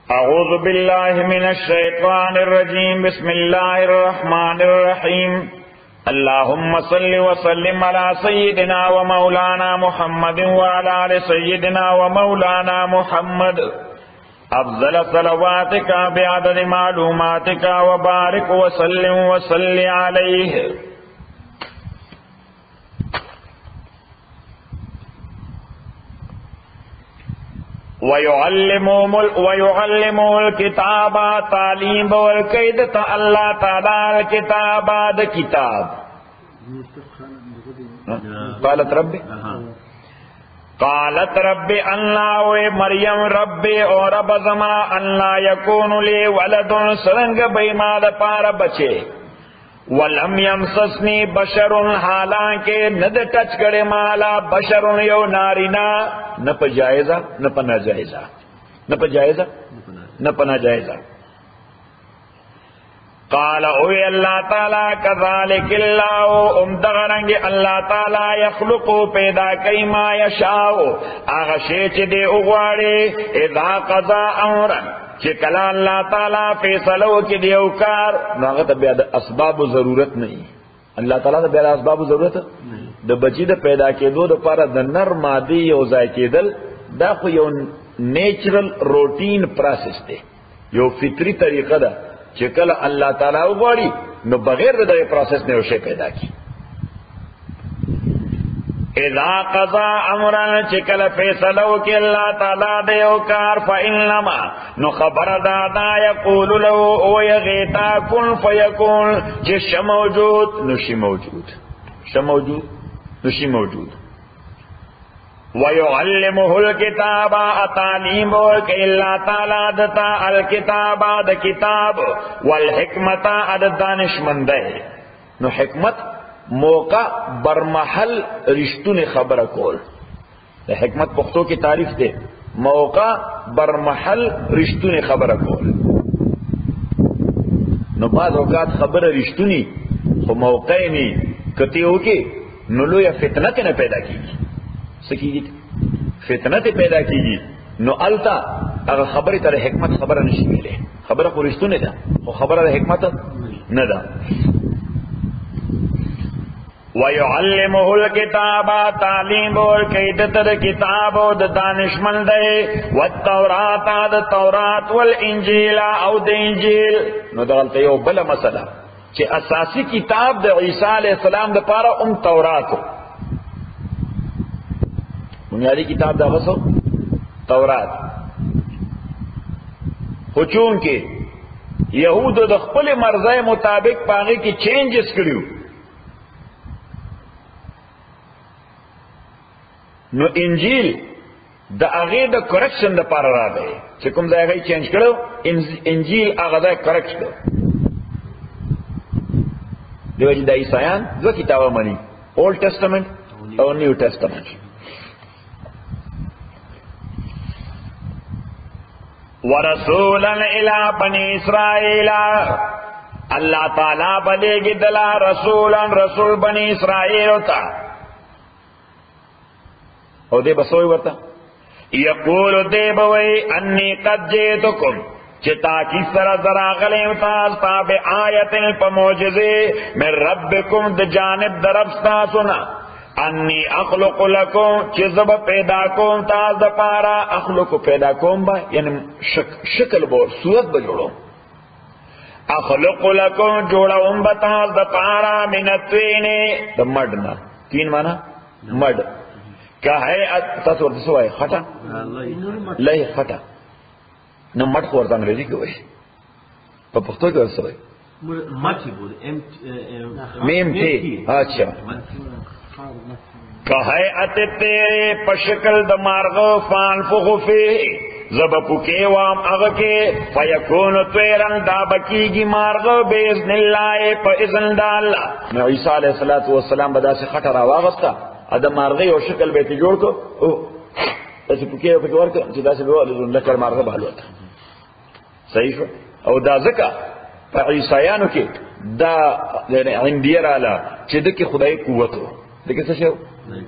اعوذ باللہ من الشیطان الرجیم بسم اللہ الرحمن الرحیم اللہم صل وسلم علی سیدنا و مولانا محمد وعلی آل سیدنا و مولانا محمد افضل صلواتک بعدد معلوماتک وبارک وسلم وصلی علیہ وَيُعَلِّمُهُ الْكِتَابَ تعلیم والقیدت اللہ تعالی الکتاب دا کتاب قالت رب اللہ مریم رب اور رب زما اللہ یکون لی ولد سرنگ بیماد پار بچے ولم یمسسنی بشر حالانکہ ند ٹچ کرے مالا بشر یو نارینا نہ پا جائزہ نہ پا ناجائزہ نہ پا جائزہ نہ پا ناجائزہ قال اوی اللہ تعالی کذالک اللہ امدغرنگ اللہ تعالی یخلقو پیدا کئی ما یشاؤ آغا شیچ دے اغوارے اذا قضا امرن چکلا اللہ تعالی فیصلو کی دیو کار ناغت بیاد اسباب ضرورت نہیں اللہ تعالی دا بیاد اسباب ضرورت دا بچی دا پیدا کی دو دا پارا دا نر مادی یو ذائقی دل دا خو یو نیچرل روٹین پراسس دے یو فطری طریقہ دا چکلا اللہ تعالی اگواری نو بغیر دا پراسس نے اسے پیدا کی اذا قضا امرن چکل فیصلو کی اللہ تعالی دیو کار فإنما نو خبر دادا یقول لو او یغیتا کن فیکون چش موجود نشی موجود شموجود نشی موجود وَيُعَلِّمُهُ الْكِتَابَ تعلیم کہ اللہ تعالی دتا الکتاب دا کتاب والحکمت اد دانشمند نو حکمت موقع برمحل رشتون خبر کول حکمت پختو کی تعریف دے موقع برمحل رشتون خبر کول نو بعض اوقات خبر رشتونی خو موقع نی کتی ہو کے نلو یا فتنت نہ پیدا کی سکیگی فتنت پیدا کیگی نو التا اگر خبری تر حکمت خبر نشی ملے خبر کو رشتون دا خو خبر حکمت نہ دا وَيُعَلِّمُهُ الْكِتَابَ تعلیم اور قیدت دا کتاب او دا دانشمند والتورات دا تورات والانجیل او دا انجیل نو دا غلطه یو بلا مسئلہ چی اساسی کتاب دا عیسیٰ علیہ السلام دا پارا توراتو بنیادی کتاب دا غصو تورات خچون کے یہود دا خپل مرضی مطابق پاگے کی چینجز کریو نو انجیل دا اغیر دا کریکشن دا پارا را دے چکم دا اغیر چینج کرو انجیل اغیر دا کریکش کرو دیو جی دا عیسائیان دو کتابہ منی اولڈ ٹیسٹمنٹ اور نیو ٹیسٹمنٹ ورسولا الى بنی اسرائیل اللہ تعالی بلے گی دلا رسولا رسول بنی اسرائیل ہوتا او دے بسوئی ورطا یقول دے بوئی انی قد جیتکم چتا کی سر ذرا غلیم تاستا بے آیت پا موجزے من ربکم د جانب دربستا سنا انی اخلق لکم چزب پیدا کون تاز دا پارا اخلق پیدا کون با یعنی شکل بور صورت بجوڑو اخلق لکم جوڑا ام بتاز دا پارا من التوین دا مڈنا تین مانا مڈ کیا ہے تصور دسو ہے خطا لئی خطا نو مٹ خورتا انگریزی کیوں ہے پا پختو کیوں دسو ہے میم تی اچھا کہے اتے تیرے پشکل دمارغو فانفخو فی زب پکے وام اغکے فیکون تیرن دابکی گی مارغو بیزن اللہ پا اذن ڈالا میں عیسیٰ علیہ السلام بدا سے خطر آواغستا ادم مارغی اور شکل بیتی جوڑ کو ایسی پکے پکور کو جدا سے بیوال لکر مارغو بھالو تھا صحیح شو او دا ذکا پا عیسائیانو کی دا عندیر آلا چی دکی خدای قوت ہو دیکھیں سشو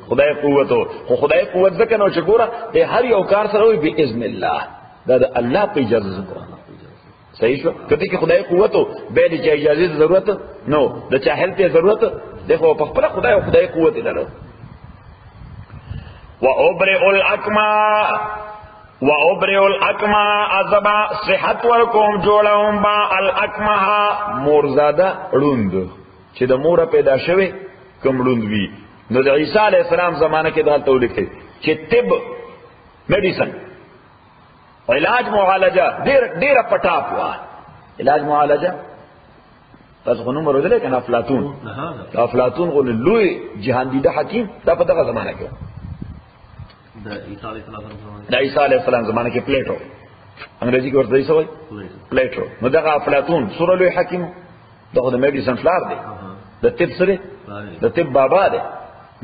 خدای قوت خو خدای قوت ځکه نو چې ګوره د هر یو کار سره وي باذن الله دا د الله په اجازه سره صحیح شو کته کې خدای قوت به د اجازه ضرورت نو د چاهل ته ضرورت دغه په خپل خدای قوت لري وابرئ الاکما ازبا صحت ورکوم جوړوم با الاکما مورزاده روند چې د مور پیدا شوه کوم روند وی نو د عیسی علی السلام زمانه کې دا تولیک چې طب میډیسن علاج معالجه ډیر پټاپ وا علاج معالجه تاسو غو نوم ورته کنه افلاطون غو لوی جهاندیده حکیم دا په دغه زمانه کې د عیسی علی السلام زمانه کې پلیټو انګریزي کې ورته وایي پلیټو نو دغه افلاطون سره لوی حکیم دغه د میډیسن فلار دی د طب سره د طب بابا دی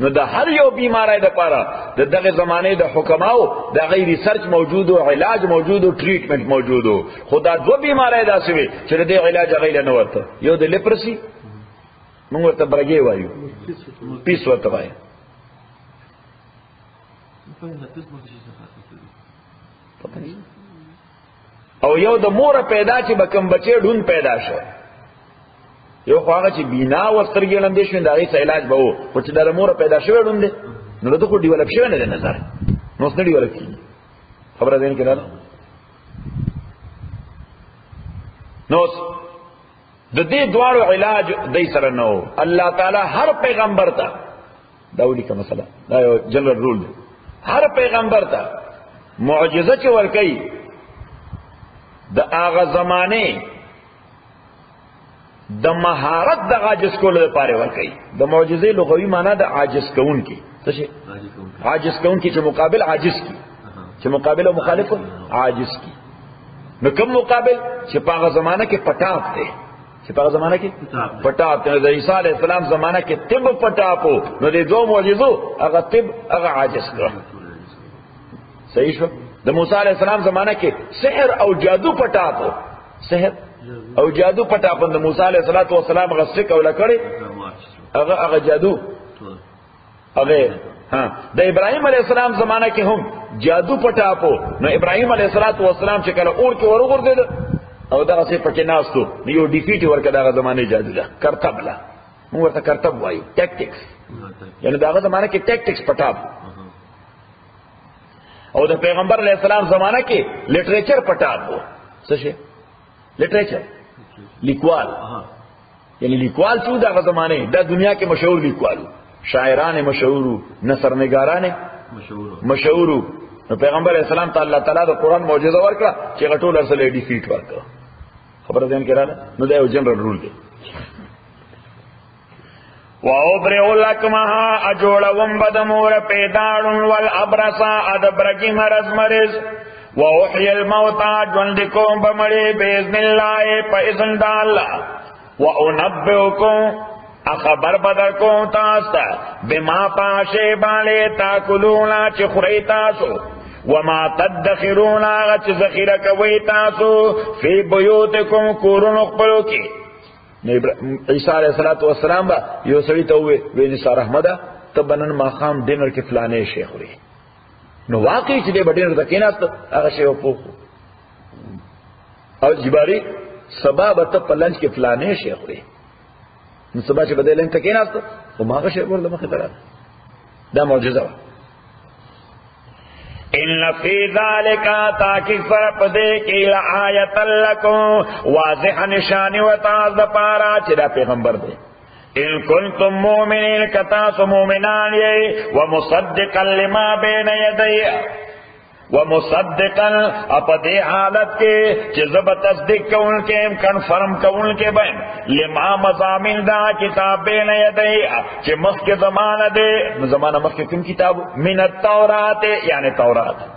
نو د هر یو بیماری د پاره د دغه زمانه د حکماو د غیر ریسرچ موجود او علاج موجود او ټریټمنټ موجود خدا دو بیماری داسې وي چې د علاج غیر نه ورته یو د لیپرسي موږ ورته برګي وایو پیس ورته وایو او یو د مور پیدا چې بکم بچي ډون پیدا شو یو خواغه چې بینا ورسترګې لاندې شو دا غي علاج به وو خو چې د مور پیدا شوی ډون دي نو د کو ډیولپ شوی نه نظر نو څنګه ډیولپ کی خبره ده نه کړه نو د دې دوارو علاج دای سره نو الله تعالی هر پیغمبر ته دا ولي کوم مسله دا یو جنرال رول دی هر پیغمبر ته معجزه چې ورکي د هغه زمانه د مهارت د عاجز کولو لپاره ورکي د معجزې لغوي معنی د عاجز کون کی څه شي عاجز کون کی چې مقابل عاجز کی چې مقابل او مخالف عاجز کی نو کوم مقابل چې په هغه زمانہ کې پټاپ دی چې په هغه زمانہ کې پټاپ دی د عیسی علی السلام زمانہ کې طب پټاپو نو د دوه معجزو هغه طب هغه عاجز کړ صحیح شو د موسی علی السلام زمانہ کې سحر او جادو پټاپو سحر او جادو پټاپند موسی علیہ الصلوۃ والسلام غسه کوله کړي هغه جادو هغه د ابراهیم علیہ السلام زمانہ کې هم جادو پټاپو نو ابراهیم علیہ الصلوۃ والسلام چې کله اور کې ورغورځید او دغه څه پکې ناستو یو ډیفیټ ورکړه دغه زمانه جادو ده کرتب لا موږ ورته کرتب وایو ټیکټکس یعنی دغه زمانه کې ټیکټکس پټاپ او د پیغمبر علیہ السلام زمانہ کې لټریچر پټاپو څه شي لټریچر لیکوال یعنی لیکوال څو دغه زمانه د دنیا کې مشهور لیکوال شاعران مشهور نثرنگاران مشهور نو پیغمبر اسلام تعالی تعالی د قران معجزه ورکړه چې غټول سره ډیفیټ ورکړه خبره ځین کړه نو دا یو جنرال رول دی وَأُبْرِئُ الْأَكْمَحَ أَجُوڑَوْمْ بَدَمُورَ پَيْدَاڑٌ وَالْأَبْرَصَ أَدَبْرَكِ مَرَضْ مَرِض وَأُحْيِي الْمَوْتَى جُنْدِكُمْ بَمَڑِ بِإِذْنِ اللَّهِ فَإِذْنِ اللَّهِ وَأُنَبِّئُكُمْ اخبر بدر کو تاستا بما پاشے بالے تاکلونا چی خوری تاسو وما تدخرونا غچ ذخیرہ کوئی تاسو فی بیوتکم کورن اقبلو کی عیسیٰ علیہ السلام با یو سوی تاوے وینی سار احمدہ تبنن ماخام ڈینر کی فلانے شیخ ہوئی نو واقعی چی دے با ڈینر تکینا استا اگا شیخ پوکو او جباری سبا تب لنچ کی فلانے شیخ ہوئی نو سبا چې بدلین تکین است او ماغه شی ورله مخه درا دا معجزه ان فی ذلک تاکید پر پدې کې آیت لکم واضح نشانی و تاز پارا چې دا پیغمبر دی ان کنتم مؤمنین کتا سو مؤمنان یې ومصدقا لما بین یدی ومصدقا اپدی حالت کے چیزب تصدیق کون کے کنفرم کون کے بین لما مضامین دا کتاب بین یدئی چی مخ کے زمانہ دے زمانہ مخ کے کم کتاب من التورات یعنی تورات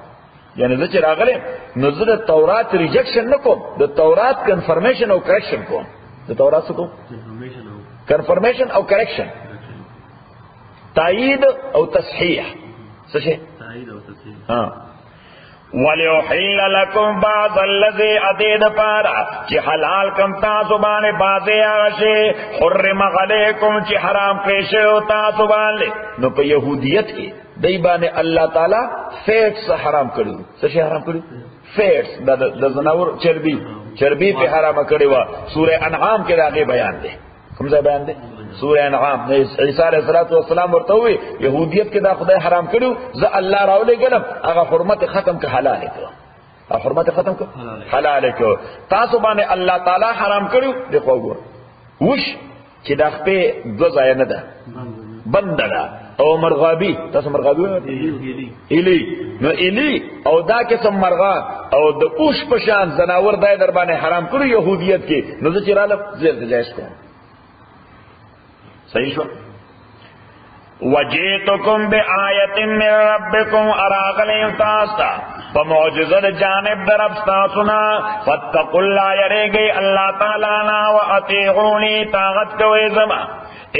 یعنی ذا چرا غلیم نزد تورات ریجیکشن نکو دا تورات کنفرمیشن او کریکشن کو دا تورات سکو کنفرمیشن او کریکشن تائید او تصحیح سشے تائید او تصحیح ہاں وَلِيُحِلَّ لَكُمْ بَعْضَ الَّذِي أَتَيْتَ پارا چی حلال کم تاسو بانے بازے آغشے حرم علیکم چی حرام پیشے ہو تاسو بانے. نو پا یہودیت کی دی بانے اللہ تعالی فیٹس حرام کرو. سشی حرام کرو؟ فیٹس دا زناور چربی پہ حرام کرو. سورہ انعام کے داغے بیان دے. کم سے بیان دے؟ سورہ انعام. عیسیٰ علیہ السلام ورطا ہوئے یہودیت کے دا خدای حرام کرو زا اللہ راولے گلم اگا حرمت ختم کا حلال کرو. حرمت ختم کا حلال کرو. تاسو بانے اللہ تعالی حرام کرو. دیکھو گو وش چی دا خپے دو زائن دا بند دا او مرغابی. تاسو مرغابی ہوئی ایلی نو ایلی او دا قسم مرغا او دا اوش پشان زناور دای در بانے حرام کرو یہودیت کی. نو دا چی رالب زیر جائز کو. صحیح شو. وَجِئْتُكُمْ بِآیَةٍ مِّن رَبِّكُمْ اراغلیم تاستا فمعجزت جانب در ابستاسنا فاتقوا اللہ یرے گئی اللہ تعالیٰ نا وَأَطِیعُونِی طاعت کوئے زما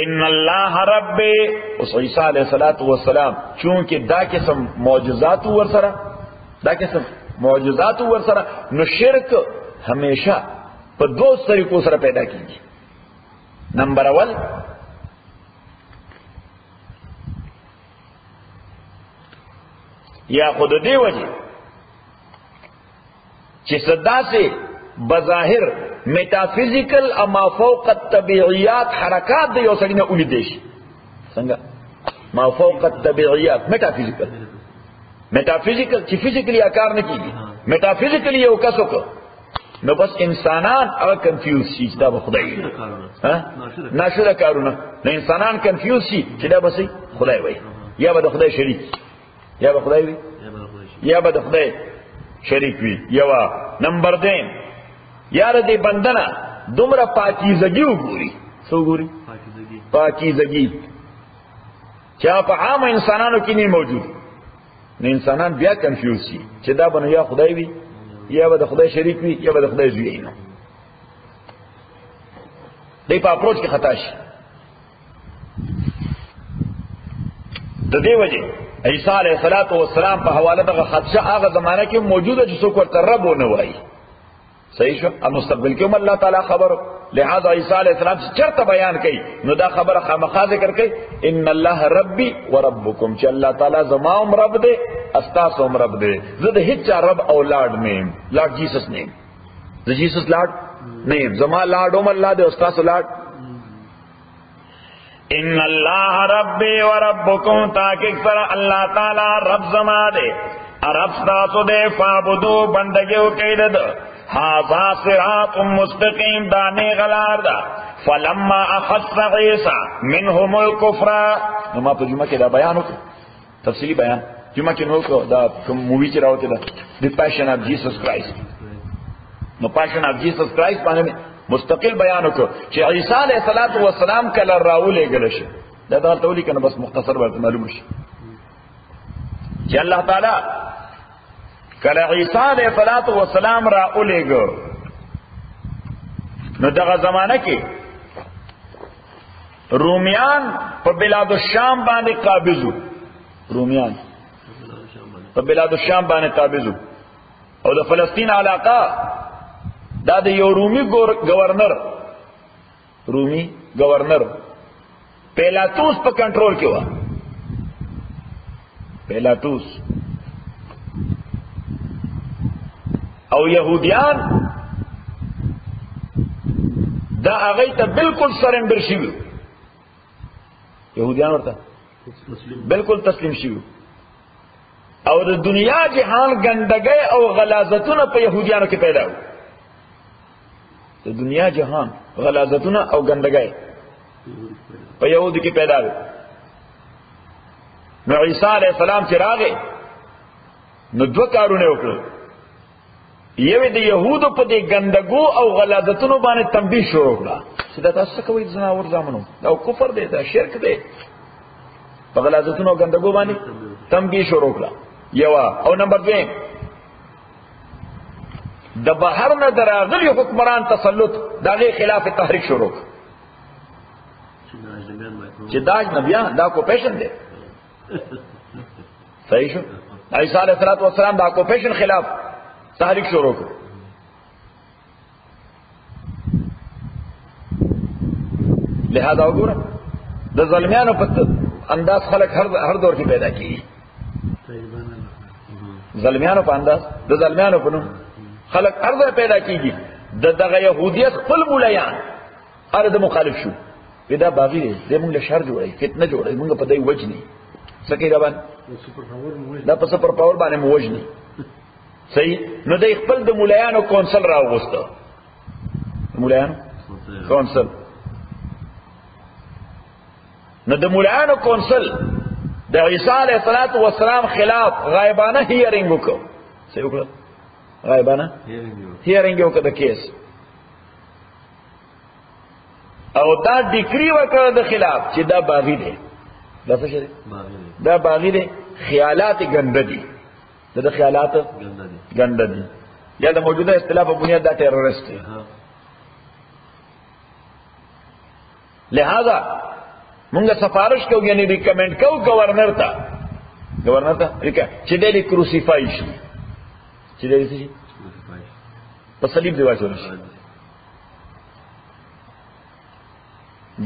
ان اللہ ربی. اس عیسیٰ علیہ السلام چونکہ دا قسم معجزات ورسرا دا قسم معجزات ورسرا نو شرک ہمیشہ پر دو طریقوں سر پیدا کیجیے. نمبر اول یا خود دی وجہ چی صدا سے بظاہر میٹافیزیکل اما فوق الطبیعیات حرکات دی او سڑینا اولی دیشی سنگا ما فوق الطبیعیات میٹافیزیکل چی فیزیکلی اکار نکی گی میٹافیزیکلی او کسو کو نو بس انسانان اگر کنفیوز شی چی دا با خدای ناشدہ کارونا نو انسانان کنفیوز شی چی دا بسی خدای وی یا با دا خدای شریک یا با خدای وی یا با دا خدای شریک وی. یوا نمبر دین یار دی بندنا دمرا پاکیزگیو گوری. سو گوری پاکیزگی چاہ پا عام انسانانو کی نہیں موجود. نو انسانان بیا کنفیوز شی چی دا بنا یا خدای وی یا با دا خدای شریک وی یا با دا خدای زوی اینو. دی پا اپروچ کی خطا شی. دا دی وجہ عیسیٰ علیہ السلام پہ حوالہ دا خدشہ آغا زمانہ کی موجود ہے جسو کو ترب ہونے وائی. صحیح شو. اب مستقبل کیوں اللہ تعالیٰ خبر لہذا عیسیٰ علیہ السلام سے چرت بیان کئی نو دا خبر خامخا ذکر کئی ان اللہ ربی و ربکم چی اللہ تعالیٰ زماؤم رب دے استاسوم رب دے. زد ہچا رب او لارڈ نیم لارڈ جیسس نیم زد جیسس لارڈ نیم زما لارڈ اوم اللہ دے استاسو لارڈ. ان اللہ ربی و ربکم تاکہ سر اللہ تعالی رب زما دے رب ستاسو دے فابدو بندگیو قیدد حاضا صراط مستقیم دانے غلار دا. فلما اخص عیسیٰ منہم الکفر. نما پا جمعہ کے دا بیانو کو تفصیلی بیان جمعہ کے نو کو دا مووی چی راوتے دا دی پیشن آف جیسس کرائسٹ. نو پیشن آف جیسس کرائسٹ پانے میں مستقل بیانو کو چی عیسیٰ علیہ السلام کلر راولے گلش دا دا تولی کنا بس مختصر برد معلوم شی چی اللہ تعالی کلر عیسیٰ علیہ السلام راولے گو نو دا زمانہ کی رومیان پا بلاد الشام بانے قابضو. رومیان پا بلاد الشام بانے قابضو اور دا فلسطین علاقہ دا دا یو رومی گورنر پیلاتوس پا کنٹرول کیوا. پیلاتوس او یہودیان دا آغای تا بالکل سرنڈر شیو. یہودیان ورطا بالکل تسلیم شیو او دا دنیا جہان گندگے او غلازتون پا یہودیانو کی پیدا ہو. دا دنیا جہان غلازتون او گندگے پا یہود کی پیدا ہو. نو عیسیٰ علیہ السلام چراغے نو دو کارونے اکڑو. یوی دا یہودو پا دی گندگو او غلازتونو بانے تنبیح شروع کلا چی دا تاسو کوئی زناور زامنو دا کفر دے دا شرک دے پا غلازتونو او گندگو بانے تنبیح شروع کلا. یوا او نمبر دویم دا بہر نا دراغلی حکمران تسلط دا غیر خلاف تحریک شروع کلا چی داج نبیان دا کو پیشن دے. صحیح شو عیسی علیہ السلام دا اکوپیشن خلاف تحریک شروع کړ. لہذا وګوره د ظلمیانو په انداز خلق هر دور کې پیدا کیږي. ظلمیانو په انداز د ظلمیانو په نوم خلق هر ځای پیدا کیږي. دغه يهودیت خپل مولیان اره د مخالف شو، دا باغی دی، د موږ له شر جوړي، فتنه جوړي، موږ په دای وجني سکه دا باندې دا په سپر پاور باندې موجني. صحیح. نو د خپل د مولیانو کونسل راوغسته، مولیانو کونسل. نو د مولیانو کونسل د عیسی علیه السلام خلاف غایبانه هیرینګ وکړ. صحیح وکړه، غایبانه هیرینګ وکړه د کیس، او دا ډیکری وکړه د خلاف چې دا باغی دی. دا څه دی؟ دا باغی دی. خیالات ګنده دي، دا خیالات ګنده دي، یا د موجوده اصطلاح په بنیاد دا ټیررست دی. لہذا مونږه سفارش کوو، یعنی ریکمند کوو گورنر ته چې دې کروسیفای شي، چې دې شي په صلیب دی واچول شي.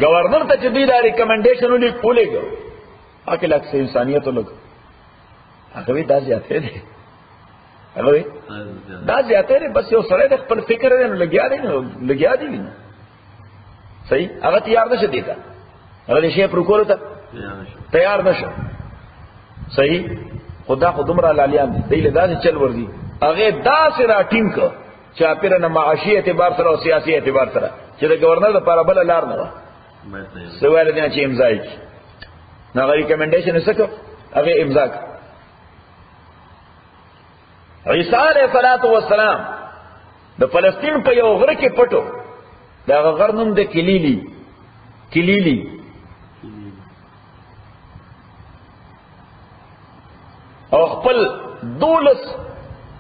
گورنر ته چې دې دا ریکمنډیشن ولیکو، اکل اکثر انسانیت لګ هغه دا زیاته دي، هغه دا زیاته دي. بس یو سره د خپل فکر نه لګیا دي. صحیح. هغه تیار نشه دی تا، هغه شی پر کول ته تیار نشه. صحیح. خدا خودمره لالیان دي، دله داسې چل ورزي، هغه داسې را ټیم کو چې اپیره نه معاشي اعتبار سره او سیاسي اعتبار سره چې د گورنر لپاره بل لار نه و. سوال دي چې امضا یې نه غوړي ریکمنډیشن وسکو، هغه امضا کړ. عیسی علیه السلام د فلسطین په یو غره کې پټو، دا غر نوم د کلیلی. او خپل 12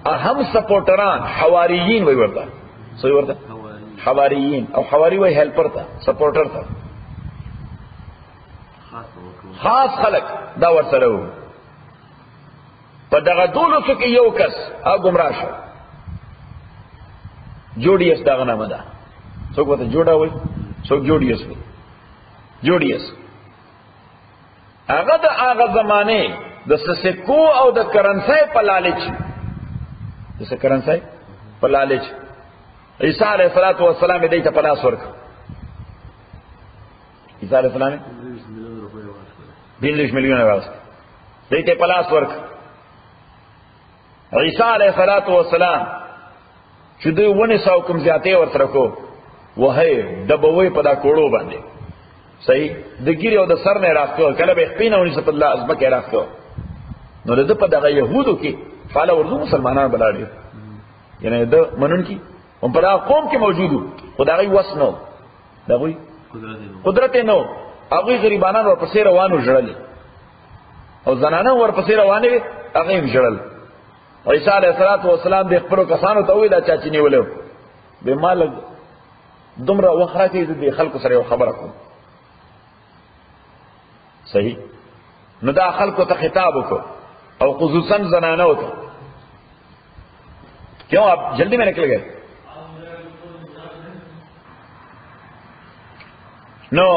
اهم سپورټران حواریین وای ورته، صحیح ورته حواریین، او حواری وای هیلپر ته، سپورټر ته، خاص خلق دا ورسره وو. په دغه 12 کې یو کس گمراه شو، جوډیس دغه نامه ده. څوک وته جوړا وای، څوک جوډیس وای. جوډیس هغه د هغه زمانه د سکو او د کرنسۍ په لالچ، د کرنسۍ په لالچ عیسی علیه السلام دې ته پلاس ورک. عیسی علیه السلام 20 ملیون راوست، دې ته پلاس ورک. عیسی علیه السلام چې دوی ونه ساو کوم زیاتې ورسره کو، وهي دبوي په دا کوړو باندې. صحیح. د ګیره او د سر نه راځو، کله به خپینه ونی صلی الله علیه وسلم راځو. نو د په دغه يهودو کې فعلا ورته مسلمانان بلاړي، یعنی د منون کې هم په قوم کې موجودو، خدای وسنو دغه قدرت نو، هغه غریبانان ورپسې روانو جړل، او زنانه ورپسې روانې هغه هم جړل. عیسی علیه السلام د خپل کسانو ته ویل چې نیولو به مال دومره وخره کې د خلکو سره یو خبره کوم. صحیح. نو دا خلکو ته خطاب وکړو، او خصوصا زنانه وته. کیوں آپ جلدی میں نکل گئے؟ نو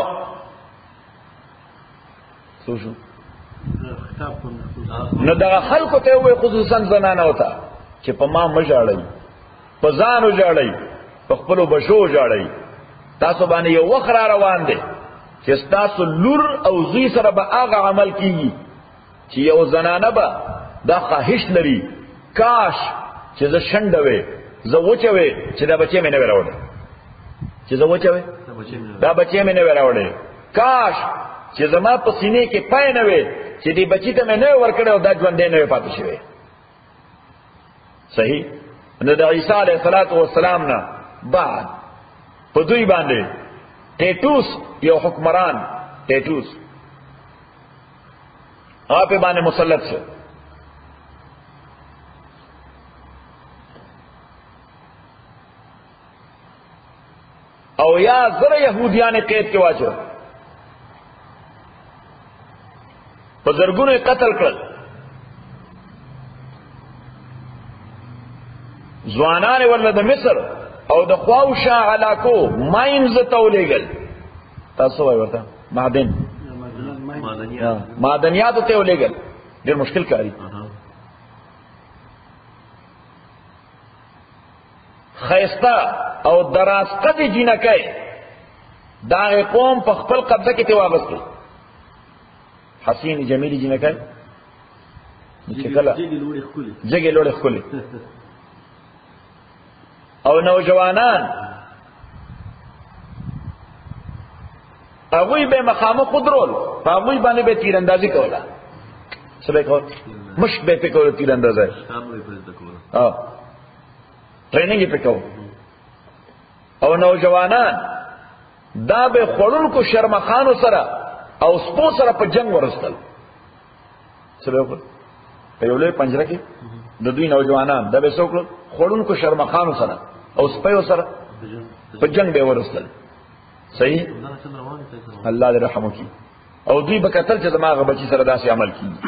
سوچو نو دا خلکو ته وې خصوصا زنانه وته چې په ما مجاړی، په ځانو جاړی، په خپل بشو جاړی، تاسو باندې یو وخت را روان دي چې تاسو لور او زوی سره به هغه عمل کیږي چې یو زنانه به دا خواهش لري، کاش چې زه شنډه وې، زه وچه وې چې دا بچی مې نه وراوړې، چې زه وچه وې دا بچی مې نه وراوړې، کاش چې زما په سینې کې پای نه وې چې دې بچی ته مې نه ورکړې او دا ژوندې نه پاتې شوی. صحیح. نو د عیسی علیه السلام نه بعد په دوی باندې ټیټوس یو حکمران، ټیټوس هغه په باندې مسلط شو. او یا زره يهوديان قید کې واچو، په زرګونو قتل کړل. ځوانان ورله د مصر او د خواوشا علاقو ماینز تولېګل تاسو وایي ورته معدنیات ته ولېګل ډېر مشکل کاری خیستا او دراسته دي جنکای دا قوم په خپل قبضه کې ته واغستل حسین جمیلی جنکای چې کله جګې لوړې خولي او نوجوانان هغوی به مخامخ خودرول په هغوی باندې به تیراندازي کوله څه به کول مشک به پې کوله تیراندازي ټریننګ یې پې کول او نوجوانان دا به خوړونکو شرمخانو سره او سپو سره په جنگ ورستل څه به وکړل په یو لوی پنجره کې د دوی نوجوانان دا به څه وکړل خوړونکو شرمخانو سره او سپیو سره په جنگ به ورستل صحیح الله دې رحم وکړي او دوی به کتل چې دماغ بچی سره داسې عمل کیږي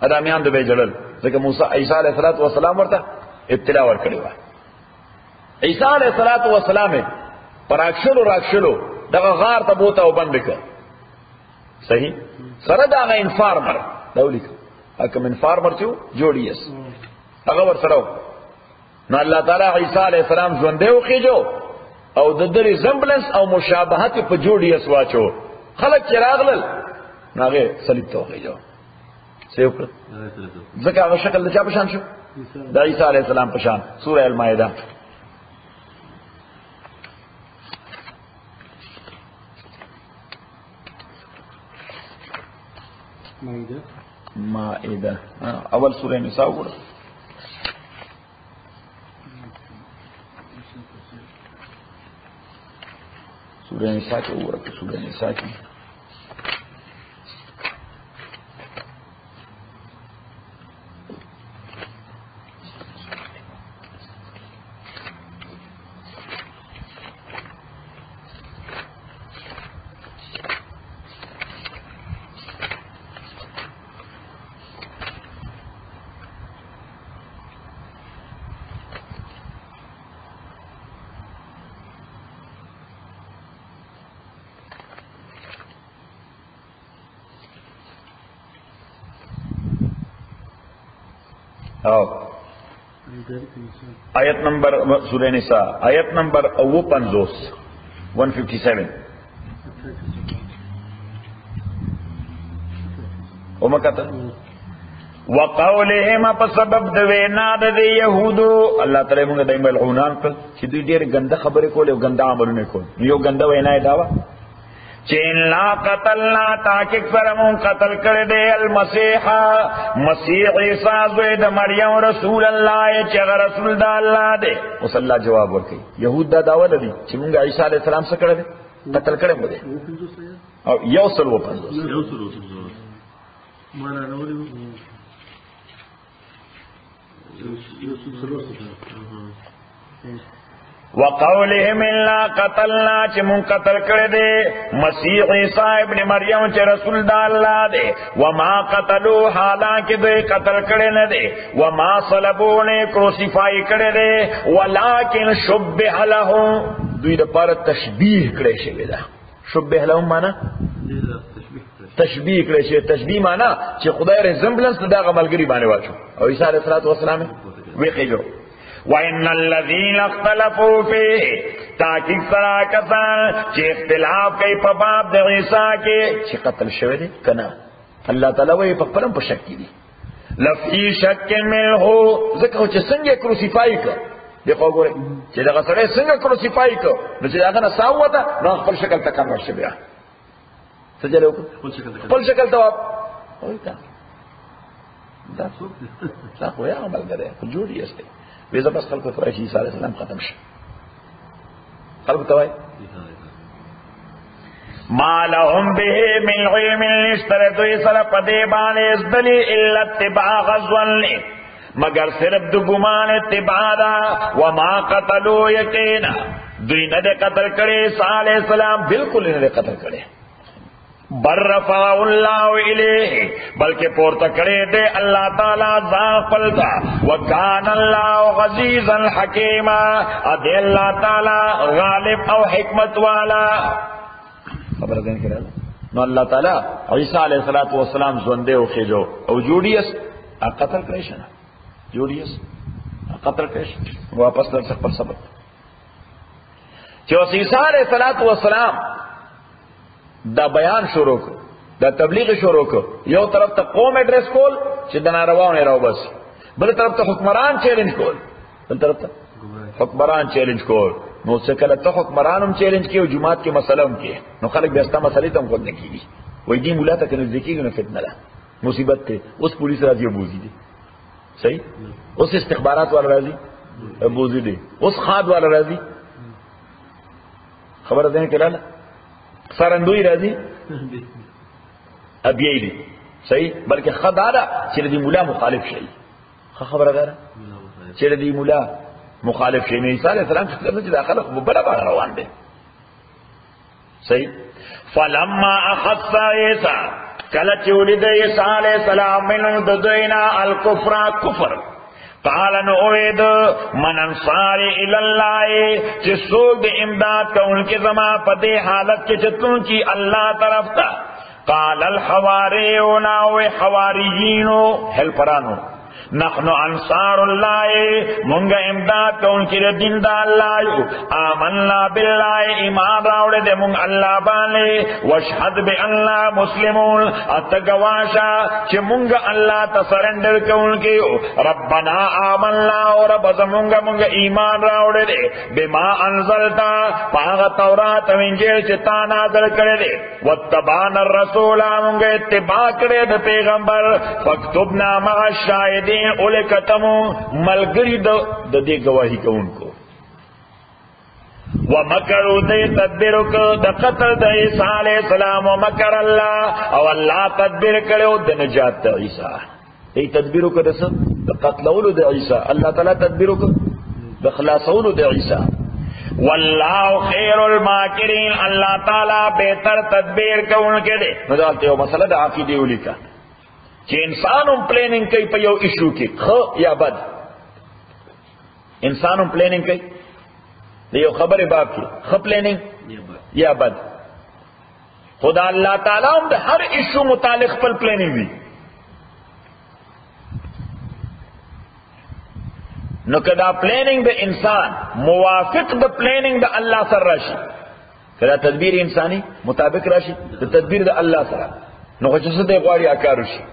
ادمیان د به جړل ځکه موسی عیسی علیه السلام ورته ابتلا ورکړی و عیسی علیه السلام راکشلو دغه غار ته بوته او بند کړ صحیح سره دا انفارمر دولیک حکم انفارمر چې جوړیس هغه ور سره نو الله تعالی عیسی علیه السلام ژوندې وخیجو او د دې زمبلنس او مشابهت په جوړیس واچو خلک چې راغلل هغه صلیب ته وخیجو سیو کړ ځکه هغه شکل د چا په شان شو د عیسی علیه السلام په شان سوره المائده مائده اول سوره نساء وګوره سوره نساء کې وګوره سوره نساء کې آیت نمبر سورہ نساء آیت نمبر 157 وقولهم په سبب د وینا د يهودو الله تعالی موږ د ملعونان کړ چې دوی ډېر ګنده خبرې کولې او ګنده عملونه کول یو ګنده وینا یې داوا چین لا قتلنا تاکک سرمون قتل کردے المسیح مسیح عیسیٰ زوید مریم رسول اللہ چیغ رسول دا اللہ دے اس اللہ جواب ورکی یہود دا دعوت دی چی منگا عیسیٰ علیہ السلام سے کردے قتل کردے مدے او یوصل و پنزوس وقولهم الا قتلنا چې مون قتل کړی دی مسیح عیسی ابن مریم چې رسول د الله دی وما قتلوا حالانکه دوی قتل کړی نه دی وما صلبونه کروسیفای کړی دی ولکن شبه لهم دوی د پر تشبیه کړی شوی دا شبه لهم معنا تشبیه کړی شوی تشبیه معنا چې خدای ریزمبلنس دغه ملګری باندې واچو او عیسی علیه السلام وی خېجو وَإِنَّ الَّذِينَ اخْتَلَفُوا فِيهِ تاکید سرا کسان چې اختلاف کوي په باب د عیسی کې چې قتل شوی دی کنه الله تعالی وایي په خپلم په شک کې دي لفی شک منه ځکه چې څنګه کروسیفای کړ دغه ګوره چې دغه سره څنګه کروسیفای کړ نو چې هغه نه ساوته نو خپل شکل ته کم شي بیا څه جلو خپل شکل ته وای دا څه خو یا عمل غره جوړی است ویزا بس خلق فرائش عیسیٰ علیہ السلام ختم شو خلق توائی ما لهم به من علم اشترطو اسر پدیبان ازدلی الا اتباع غزوان مگر صرف دو گمان اتباع دا وما قتلو یقینا دوی ندے قتل کرے عیسیٰ علیہ السلام بالکل ندے قتل کرے بر رفع اللہ الیہ بلکہ پورتا کرے دے اللہ تعالی ذان قلتا وکان اللہ عزیزا حکیما ادے اللہ تعالی غالب او حکمت والا. خبر دین کرا نو اللہ تعالی عیسیٰ علیہ السلام زندے او خجو او جوڑیس قتل کریشن جوڑیس قتل کریشن واپس در سک پر سبب چوس عیسیٰ علیہ السلام دا بیان شروع کو دا تبلیغ شروع کو یو طرف تا قوم ایڈریس کول چی دا نارواو نیراو بس بل طرف تا حکمران چیلنج کول بل طرف تا حکمران چیلنج کول نو سکل تا حکمرانم چیلنج کی و جماعت کی مسئلہ کی نو خلق بیستا مسئلہ تا ہم خود نکی گی وی دی مولا تا کنز دیکھی گی نو فتنہ دا مصیبت تے اس پولیس راضی ابوزی دی صحیح اس استخبارات والا راضی ابوزی دی اس خاد والا راضی خبر دیں کہ لالا سرندوی راضی اب یہی دی صحیح بلکہ خدارا چلے دی مولا مخالف شئی خبر دارا چلے دی مولا مخالف شئی عیسیٰ علیہ السلام سے کرنا چیزا خلق بڑا بڑا روان دے صحیح فلما اخص عیسیٰ کلچ ولد عیسیٰ علیہ السلام من ددینا الکفر کفر قال نعوید من انصاری الاللہ چی سوگ دے امداد کا ان کے زمان پدے حالت کے چتوں کی اللہ طرف تا قال الحواریونا و حواریینو ہیلپرانو نحن انصار اللہ منگا امداد کا ان کی دین دا اللہ آمنا باللہ ایمان راوڑے دے منگ اللہ بانے وشہد بے اللہ مسلمون اتگواشا چھ منگا اللہ تسرنڈر کا ان کی ربنا آمنا اور رب منگا ایمان راوڑے دے بما انزلتا پاغ تورات منجیل چتا نازل کرے دے واتبان الرسول منگا اتباع کرے دے پیغمبر فاکتبنا مع الشاہدین اولے کتمو ملگری دے گواہی کو ان کو ومکرو دے تدبیرو کو دا قتل دا عیسیٰ علیہ السلام ومکر اللہ او اللہ تدبیر کرو دا نجات دا عیسیٰ ای تدبیرو کو دا قتلولو دا عیسیٰ اللہ تعالی تدبیرو کو دا خلاصولو دا عیسیٰ واللہ خیر الماکرین اللہ تعالی بہتر تدبیر کو ان کے دے مدالتے ہو مسئلہ دا عقیدی اولی کا کہ انسانوں پلاننگ کئی پہ یو ایشو کی خو یا بد انسانوں پلاننگ کئی یو خبر باپ کی خو پلاننگ یا بد خدا اللہ تعالیٰ ہم دا ہر ایشو متعلق پر پلاننگ دی نو کدا پلاننگ دا انسان موافق دا پلاننگ دا اللہ سر راشی کدا تدبیر انسانی مطابق راشی دا تدبیر دا اللہ سر نو خچسو دے غواری آکارو شی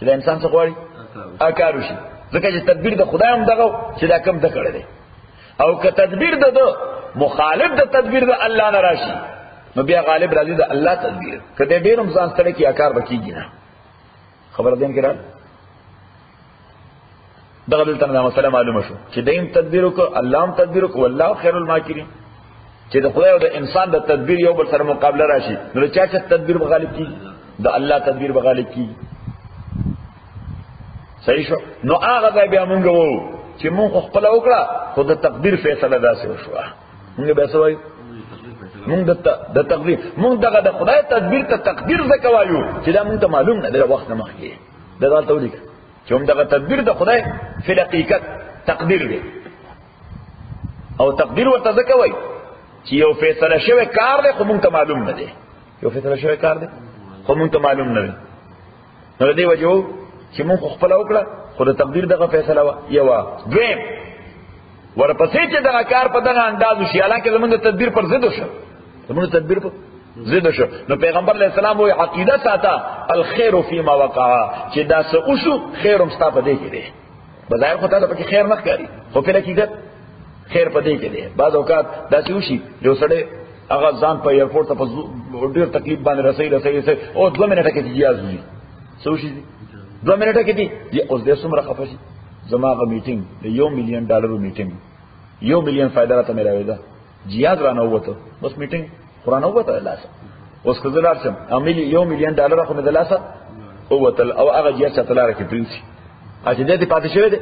چې دا انسان څه غواړي اکار وشي ځکه چې تدبیر د خدای هم دغه چې دا کم د کړی دی او که تدبیر د مخالف د تدبیر د الله نه راشي نو بیا غالب راځي د الله تدبیر کله ډېر هم ځان ستړی کی اکار وکیږي نه خبر دین کړه دغه دلته دا مسله معلومه شو چې دیم تدبیر وکړه الله هم تدبیر وکړه والله خیر الماکرین چې د خدای او د انسان د تدبیر یو بل سره مقابله راشي نو چا چې تدبیر بغالب کیږي د الله تدبیر بغالب کیږي صحیح شو نو هغه ځای بیا مونږ وو چې مونږ خپل وکړه خو د تقدیر فیصله داسې وشوه مونږ به څه وایو مونږ د تقدیر مونږ دغه د خدای تدبیر ته تقدیر ځکه وایو چې دا مونږ ته معلوم نه دی وخت نه مخکې دا دلته ولیکه چې موږ دغه تدبیر د خدای فی الحقیقت تقدیر دی او تقدیر ورته ځکه وایي چې یو فیصله شوی کار دی خو مونږ ته معلوم نه دی یو فیصله شوی کار دی خو مونږ ته معلوم نه دی نو دې وجه چې مونږ خپل وکړه خو د تقدیر دغه فیصله وا یو دویم ورپسې چې دغه کار په دغه انداز شي حالانکه زمونږ تدبیر پر ضد شو زمونږ تدبیر پر ضد شو نو پیغمبر علیہ السلام وی عقیده ساته الخير فيما وقع چې دا څه وشو خیر هم ستا په دې کې دی بظاهر خو ته پکې خیر نه ښکاري خو په حقیقت خیر په دې کې دی بعض اوقات دا څه وشي یو سړی هغه ځان په ایرپورټ ته په ډېر تکلیف باندې رسي او 2 منټه کې جیاز وي څه وشي 2 منټه کې دی اوس دې څومره خفه شي زماغه میټینګ د $1 مليون میټینګ $1 مليون فائدہ راته ملاوي دا جیاز رانه وته بس میټینګ قرآن وته لاسه اوس کزلار سم عملی $1 مليون خو نه دلاسه وته او هغه جیاز چتلاره کې پرینسي اته دې پاتې شوی دی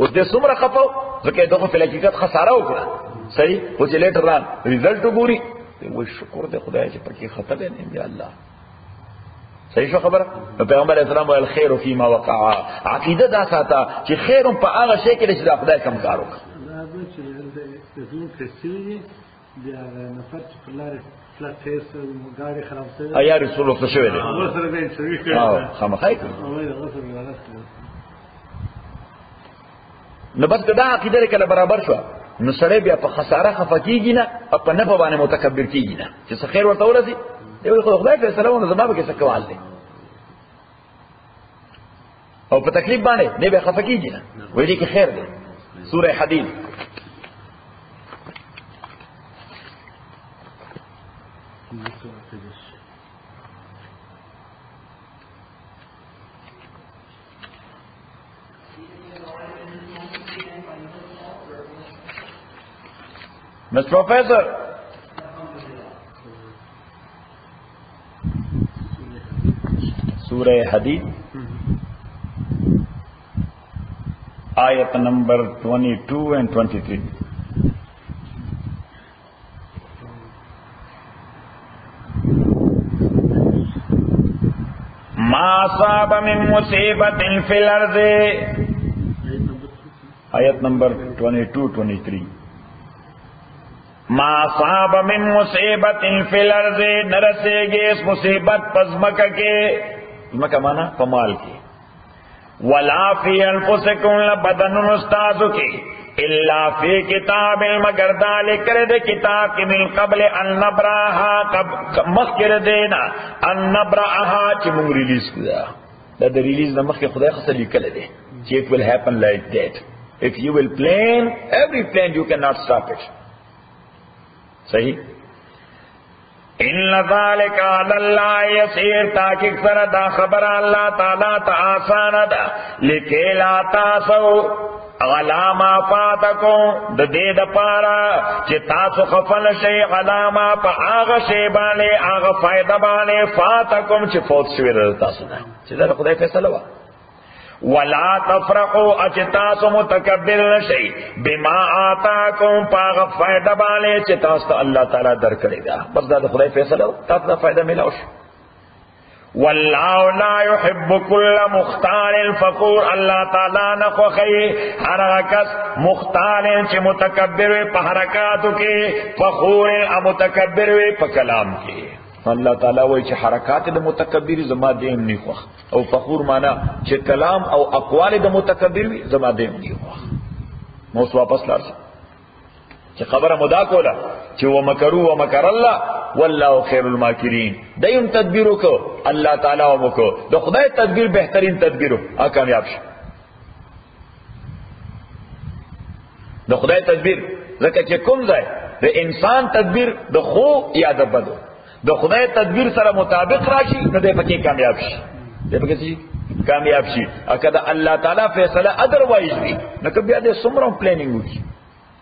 اوس دې څومره خفه ځکه دغه په حقیقت خساره وکړه صحیح او چې لیټر ران ریزلټ وګوري دی وای شکر دی خدای چې پکې خطا دی نه دی الله صحیح شو خبره پیغمبر اسلام ویل خیر فيما وقع عقیده دا ساته چې خیر په هغه شی کې چې خدای کم کار وکړي دا چې د زموږ کسي دی نفر چې په لارې فلټ فیس ګاډي خراب شوی ایا رسول الله شوی دی هغه سره به انټرویو کړی او خامخای نو بس دا عقیده کله برابر شو نو سره بیا په خساره خفقیږي نه او په نفع باندې متکبر کیږي نه چې څه خیر ورته ورسي دی خدای فیصله ونه زما به څه کول دي او په تکلیف باندې نه به خفقیږي نه وایي دي کې خیر دی سوره حدید Mr. Professor, Surah Hadid, Ayat number 22 and 23. ما أصاب من مصيبة في الأرض. Ayat number 22-23. ما صاب من مصیبت فی الارض نرسے گے اس مصیبت پزمکہ کے مکہ مانا پمال کی ولا فی انفسکم لبدن استاذ کی الا فی کتاب مگر دال کر دے کتاب کی من قبل ان نبراها مخکر دینا ان نبراها چی مونگ ریلیز کدا دا ریلیز دا مخکر خدای خسر لکل دے چی it will happen like that if you will plan every plan you cannot stop it صحیح ان ذالک علی اللہ یسیر تاکہ سر دا خبر اللہ تعالی تا آسان دا لکی لا تاسو غلاما فاتکم دا دید پارا چی تاسو خفل شی غلاما پا آغا شی بانے آغا فائدہ بانے فاتکم چی فوت شوی رضا تاسو دا چی دا خدای فیصلہ ہوا ولا تفرحوا اچتاسو متکبر نشئی بما آتاکم پاغ فائدہ بالے چتاسو اللہ تعالیٰ در کرے گا بس دا خدای فیصلہ ہو تاسو فائدہ ملاوش واللہ لا يحب كل مختال فخور اللہ تعالیٰ نخوخی ہر کس مختال چی متکبر پا حرکاتو کے فخور متکبر پا کلام کے اللہ تعالیٰ وی چی حرکات دا متکبری زما دیم نی خوخ او فخور مانا چی کلام او اقوال دا متکبری زما دیم نی خوخ موس واپس لارسا چی خبر مدا کولا چی ومکرو ومکر اللہ واللہ خیر الماکرین دیم تدبیرو کو اللہ تعالیٰ ومکو دا خدای تدبیر بہترین تدبیرو کامیاب شا دا خدای تدبیر زکر چی کم زائے دا انسان تدبیر دا خو یا دا بدو د خدای تدبیر سره مطابق راشي نو دې پکې کامیاب شي دې پکې کامیاب شي اګه د الله تعالی فیصله ادروایز وي نو که بیا دې سمرو پلانینګ وکړي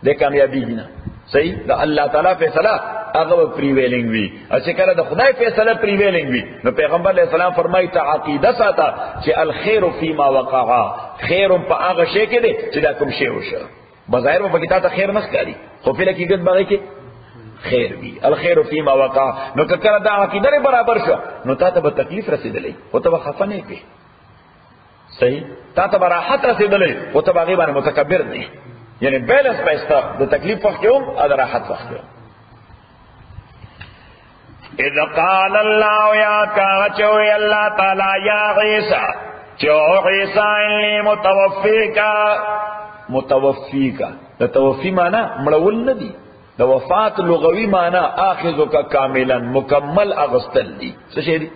دې کامیابی نه صحیح د الله تعالی فیصله هغه پریویلینګ وي چې کله د خدای فیصله پریویلینګ وي نو پیغمبر علیہ السلام فرمایي ته عقیده ساته چې الخير فيما وقع خیر په هغه شی کې دی چې دا کوم شی وشه بظاهر په کتاب ته خیر نه ښکاري خو په حقیقت باندې کې خیر بھی الخير فيما وقع نو کله دا عقیده برابر شو نو تا ته به تکلیف رسیدلې او ته خفه نه پی صحیح تا ته راحت رسیدلې او ته باغی باندې متکبر نه یعنی بیلنس پېستا د تکلیف وخت یو او د راحت وخت یو اذا قال الله یا کاچو الله تعالی یا عیسی چو عیسی انی متوفیکا د توفی معنی مړول نه دی د وفات لغوی معنی آخذو کا کاملا مکمل اغسطل دی سشی دی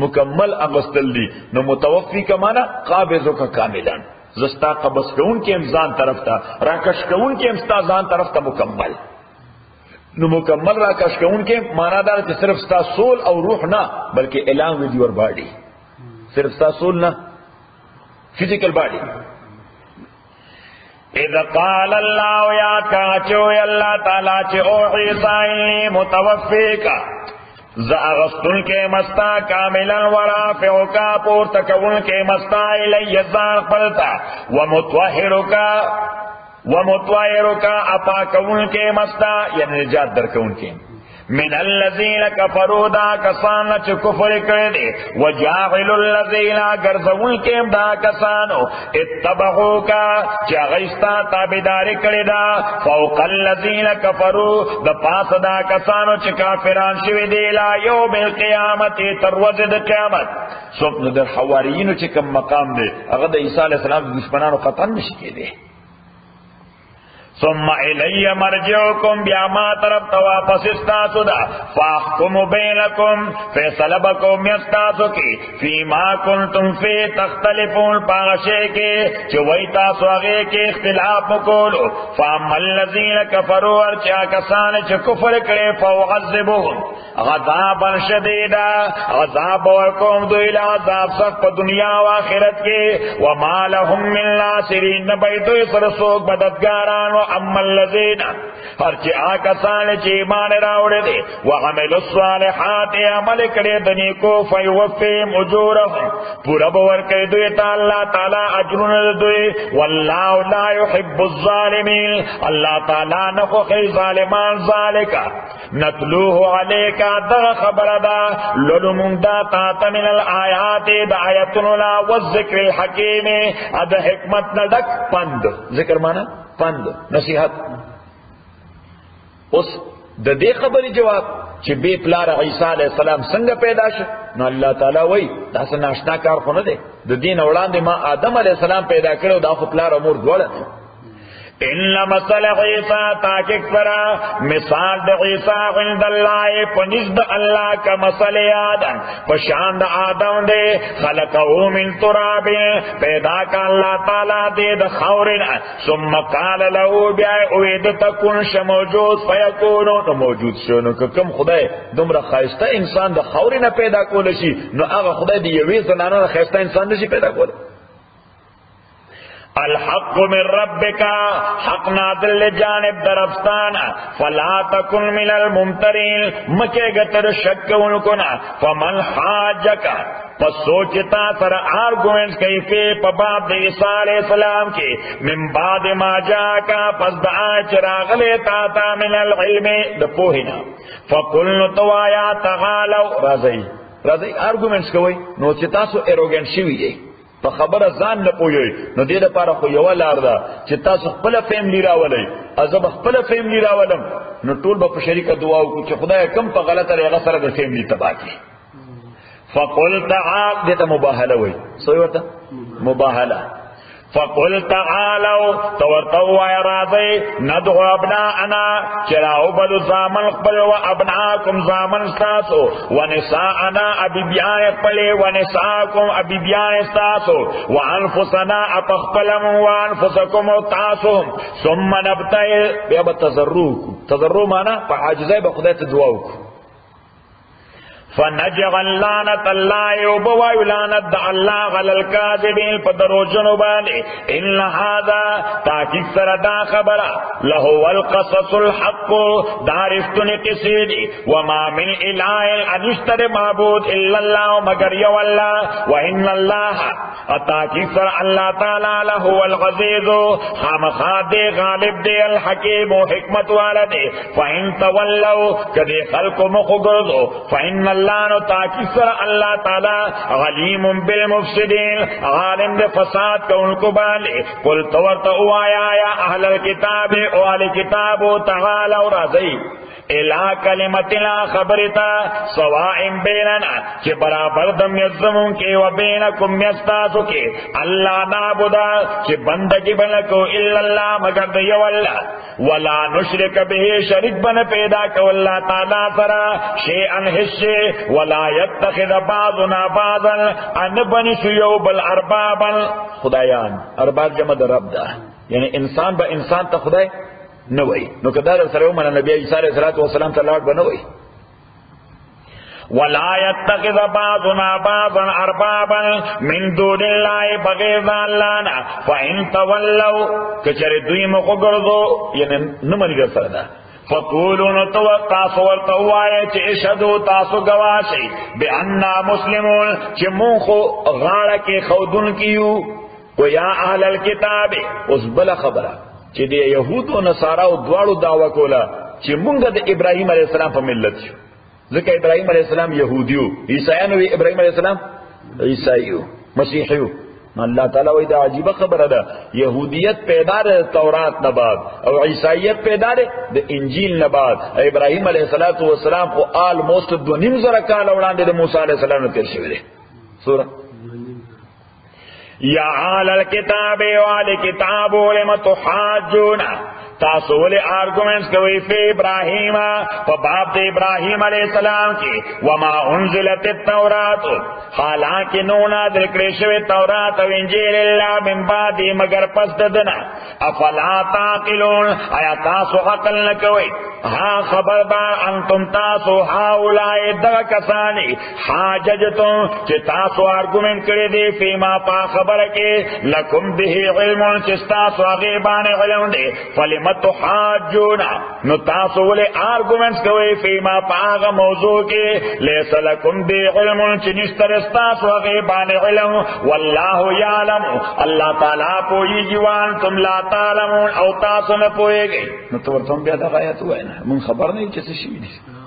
مکمل اغسطل دی نو متوفی کا معنی قابضو کا کاملا زستا قبض کون کے امزان طرف تا راکش کون کے امستازان طرف تا مکمل نو مکمل راکش کون کے معنی دار کہ صرف ستا سول او روح نہ بلکہ along with your body صرف ستا سول نہ فزیکل باڈی اذا قال اللہ یا کاچو اللہ تعالیٰ چے او عیسائی متوفیکا زاغستن کے مستا کاملا ورافعکا پورتکون کے مستا الیزان قلتا ومتوحرکا اپاکون کے مستا یعنی نجات درکون کے من الذین کفروا دا کسان چه کفر کردے وجاعل الذین گرزون کم دا کسانو اتبعو کا چه غیستا تابداری کردا فوق الذین کفروا دا پاس دا کسانو چه کافران شوی دی لا یوم القیامت تروز دا قیامت سوپن در حواریینو چه کم مقام دے اگر دا عیسیٰ علیہ السلام دشمنانو قطن نشکی دے ثم الی مرجعکم بیا ما طرف تواپس استاسو دا فاحکم بینکم فیصل بکم یستاسو کی فی ما کنتم فی تختلفون پاغشے کے چوئی تاسو آگے کے اختلاف مکولو فاما اللذین کفروا ارچا کسان چا کفر کرے فوعذبهم غذابا شدیدا غذاب ورکوم دو الى عذاب سخت پا دنیا و آخرت کے وما لهم من ناصرین نبیدو اسر سوک مددگاران و اما الذین ہرچی آکسان چی ایمان راوڑے دے وعمل الصالحات عمل کرے دنی کو فیوفیم اجورهم پورا بور کرے دویتا اللہ تعالی اجرون دوی واللہ لا يحب الظالمین اللہ تعالی نخوخی ظالمان ذالکا نتلوه علیکا دغ خبر دا للمون دا تاتا من الآیات دا آیتن لا والذکر الحکیم دا حکمت ندک پند ذکر مانا پند نصیحت اس د دې خبرې جواب چې بے پلار عیسیٰ علیہ السلام څنګه پیدا شو نو الله تعالی وای دا څه ناشنا کار خو نه دی د دین وړاندې ما آدم علیہ السلام پیدا کړو دا خو پلار امور دواړه ان مثل عیسیٰ تاکک فرا مثال د عیسیٰ عند اللہ پنزد اللہ کا مثل آدم پشاند آدم دے خلقه من تراب پیدا کا اللہ تعالی دے د خورنا ثم قال له بیا اوید تکون شموجود فیکونو تو موجود شونو که کم خدای دمرا خایسته انسان د خورنا پیدا کول شي نو هغه خدای دی یوې زنانه خایسته انسان نشي پیدا کول الحق من ربک حق نازل جانب درفستان فلا تکن من الممترین مکے گتر شک انکنا فمن حاجکا پس سوچتا سر آرگومنٹس کئی فی پباب دی عیسیٰ علیہ السلام کی من بعد ما جاکا پس دعا چراغ لیتا تا من العلم دپوہنا فقلن توایا تغالو رازی آرگومنٹس کوئی نو چتاسو ایروگنٹ شوی ہے په خبره ځان نه پوي نو دې لپاره خو یو لار ده چې تاسو خپل فیملی راولئ ازب خپل فیملی راولم نو ټول به په شریکه دعا وکړو چې خدای کم په غلطه لري سره د فیملی تباہ کړي فقل تعال دې ته مباهله وای سوې ورته مباهله فقل تعالوا تورتوا يا راضي ندعو ابناءنا چراو بل زامن قبل و ابناءكم زامن استاسو ونساءنا ابيبيان قبل ونساءكم ابيبيان استاسو وانفسنا اپخپلم وانفسكم تاسو ثم نبتئل بیا تضرو مانا فعاجزای بخدای تدعوكم فنجعل لعنت الله وبوای لعنت الله علی الکاذبین پدرو جنوبانی ان هذا تاکید سره دا خبره له القصص الحق دارفتن قصیدی وما من اله انشتر معبود الا الله مگر یو الله وان الله تاکید سره الله تعالی له العزیز خامخاد غالب دی الحکیم حکمت والده فان تولوا کدی خلق مخغرض فان اللہ نو تاکی سر اللہ تعالی علیم بالمفسدین عالم دے فساد کا ان کو بالے قل تورت اوایا یا اہل الكتاب او اہل کتاب تعالوا راضی الہ کلمتنا خبرتا سوائم بیننا کہ برابر دم یزمون کے و بینکم یستاسو کے اللہ نابدا کہ بندگی بنکو الا اللہ مگر دیو اللہ ولا نشرک به شرک بن پیدا کو اللہ تعالی سرا شیئن حصے ولا يتخذ بعضنا بعضا ان بنی شیو بل اربابا خدایان ارباب جمع در رب دا یعنی انسان با انسان تا خدای نوئی نو کدار سره من نبی عیسی علیہ الصلوۃ والسلام ته لاړ بنوي ولا يتخذ بعضنا بعضا اربابا من دون الله بغیر الله فان تولوا کچره دوی مخ ګرځو یعنی نه منګر سره ده فقولون تاسو ورته وایي چې اشهدوا تاسو گواهی بأننا مسلمون چې مونږ غاړه کې خودون کیو و یا اهل الكتاب اوس بل خبره چې د يهود او نصارا او دواړو دعوا کوله چې مونږ د ابراهیم علیه السلام په ملت شو ځکه ابراهیم علیه السلام يهوديو عیسایانو ابراهیم علیه السلام عیسایو مسیحیو الله تعالی وایي دا عجیبه خبره ده يهودیت پیدا ده تورات نه بعد او عیسایت پیدا ده د انجیل نه بعد ابراهیم علیه السلام خو آلموست 2.5 زره کال وړاندې د موسی علیه السلام نه تیر شوی دی سوره یا اهل الكتاب واهل الكتاب لم تحاجون تاسو ولې آرګومنټس کوي په ابراهیم په باب د ابراهیم علیه السلام کې وما انزلت التوراۃ حالانکه نو نازل کړی شوی تورات او انجیل الا من بعد مگر پس ددنه افلا تعقلون آیا تاسو عقل نه کوي ها خبردار انتم تاسو هاولای دغه کسانی حاججتم چې تاسو آرګومنټ کړی دی فيما پا خبره کې لکم به علم چې تاسو هغه باندې علم دی تحاجون نو تاسو ولې آرګومنټس کوي فيما پاغه موضوع کې ليس لكم بعلم چې نشته تاسو هغه باندې علم والله يعلم الله تعالی پوهیږي وان تم لا تعلمون او تاسو نه پوهیږئ نو ورته بیا دا آیت وایي مون خبر نه چې څه شي دي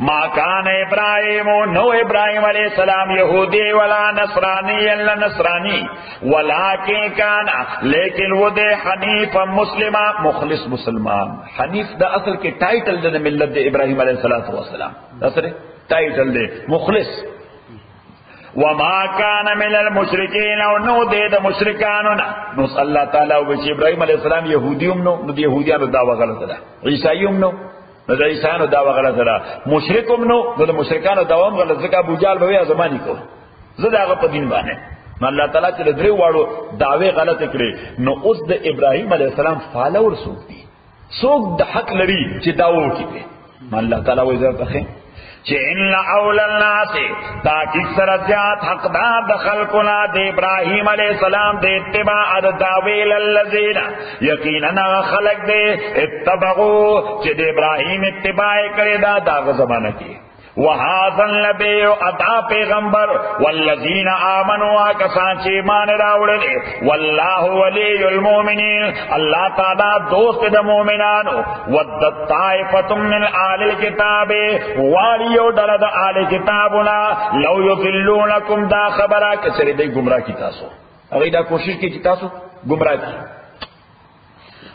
ما کان ابراہیم نو ابراہیم علیہ السلام یہودی ولا نصرانی الا نصرانی ولکن کان لیکن وہ دے حنیف مسلمہ مخلص مسلمان حنیف دا اصل کے ٹائٹل دے ملت دے ابراہیم علیہ السلام اصل ٹائٹل دے مخلص وما کان من المشرکین او نو دے دا مشرکانو نو اللہ تعالی و ابراہیم علیہ السلام یہودیوم نو یہودیانو دعوی غلط دا عیسائیوم نو نو د عیسانو دعوه غلطه ده مشرکم نو د مشرکانو دعوام غلط ځکه ابو جهل به یې زمانی کو زه داغه په دین باندې نو الله تعالی چې درې واړو دعوی غلطه کړې نو اوس د ابراهیم علیه السلام فالور څوک دي څوک د حق لري چې دعوه وکړي نو الله تعالی وایي ځکه چې ان اول الناس تاکي سره زیات حقدار د خلقنا د ابراهیم علیه السلام د اتباع د داویل الذین یقینا خلق دې اتبعوا چې د ابراهیم اتباع کړي دا دغه زمانہ کې وهذا النبي اتا پیغمبر والذین آمنوا کسان چې ایمان راوړل والله ولی المؤمنین الله تعالی دوست د مؤمنانو ودت طائفه من آل الكتاب والیو ډله د آل کتابنا لو یضلونکم دا خبره کچری دی گمراه کی تاسو هغه دا کوشش کوي چې تاسو گمراه کی